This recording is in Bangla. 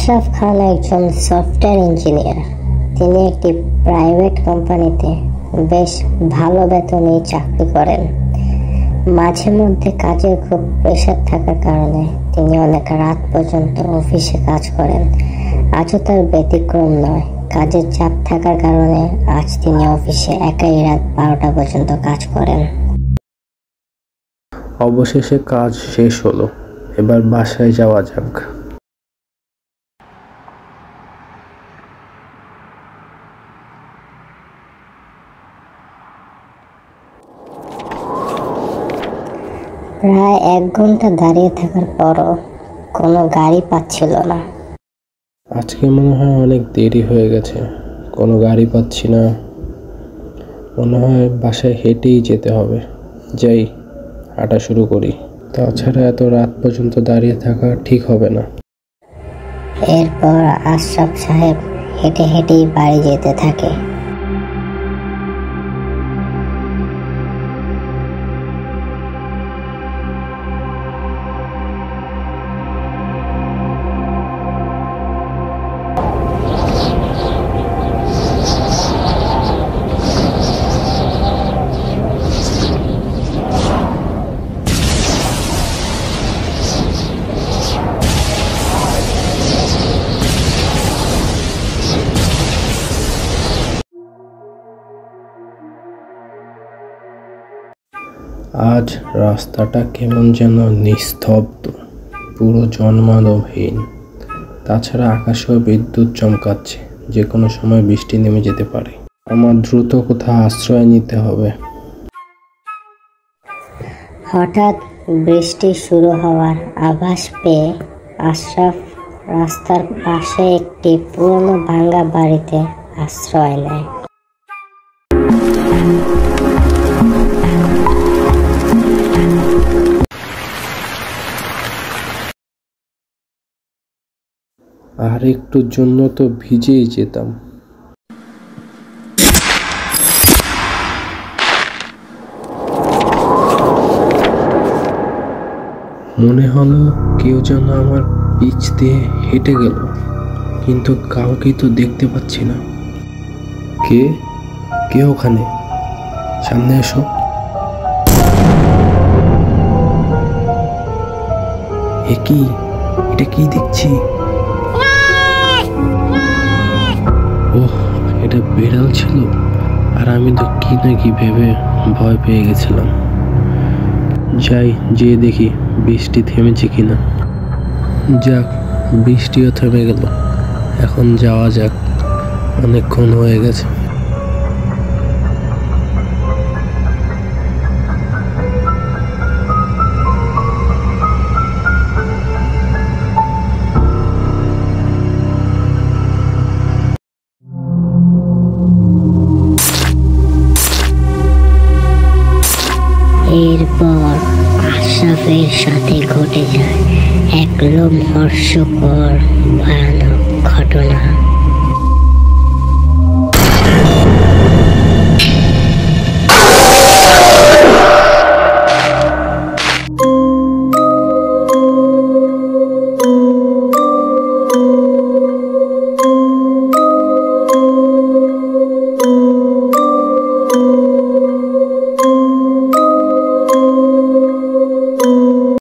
আশরাফ খান একজন সফটওয়্যার ইঞ্জিনিয়ার। তিনি একটি প্রাইভেট কোম্পানিতে বেশ ভালো বেতনে চাকরি করেন। মাঝে মধ্যে কাজের খুব প্রেশার থাকার কারণে তিনি অনেক রাত পর্যন্ত অফিসে কাজ করেন। আজও তার ব্যতিক্রম নয়। কাজের চাপ থাকার কারণে আজ তিনি অফিসে একাই রাত 12টা পর্যন্ত কাজ করেন। অবশেষে কাজ শেষ হলো, এবার বাসায় যাওয়া যাক। প্রায় 1 ঘন্টা দাঁড়িয়ে থাকার পরও কোনো গাড়ি পাচ্ছিল না। আজকে মনে হয় অনেক দেরি হয়ে গেছে, কোনো গাড়ি পাচ্ছি না। মনে হয় বাসায় হেঁটেই যেতে হবে। যাই, হাঁটা শুরু করি। তাছাড়া এত রাত পর্যন্ত দাঁড়িয়ে থাকা ঠিক হবে না। এরপর আশরাফ সাহেব হেঁটে হেঁটেই বাড়ি যেতে থাকে। আজ রাস্তাটা কেমন যেন নিস্তব্ধ, পুরো জনমানবহীন। তাছাড়া আকাশেও বিদ্যুৎ চমকাচ্ছে, যে কোনো সময় বৃষ্টি নেমে যেতে পারে। আমার দ্রুত কোথাও আশ্রয় নিতে হবে। হঠাৎ বৃষ্টি শুরু হওয়ার আভাস পেয়ে আশরাফ রাস্তার পাশে একটি পুরনো ভাঙা বাড়িতে আশ্রয় নেয়। আর একটুর জন্য তো ভিজেই যেতাম। মনে হলো কেউ যেন আমার পিছ দিয়ে হেঁটে গেল, কিন্তু কাউকে তো দেখতে পাচ্ছি না। কে ওখানে? সামনে এসো। এটা কি দেখছি? ওহ, এটা বিড়াল ছিল। আর আমি তো কি না কি ভেবে ভয় পেয়ে গেছিলাম। যাই, যেয়ে দেখি বৃষ্টি থেমেছে কিনা। যাক, বৃষ্টিও থেমে গেল। এখন যাওয়া যাক, অনেকক্ষণ হয়ে গেছে। এরপর আশরাফের সাথে ঘটে যায় এক লোমহর্ষকর ভয়ানক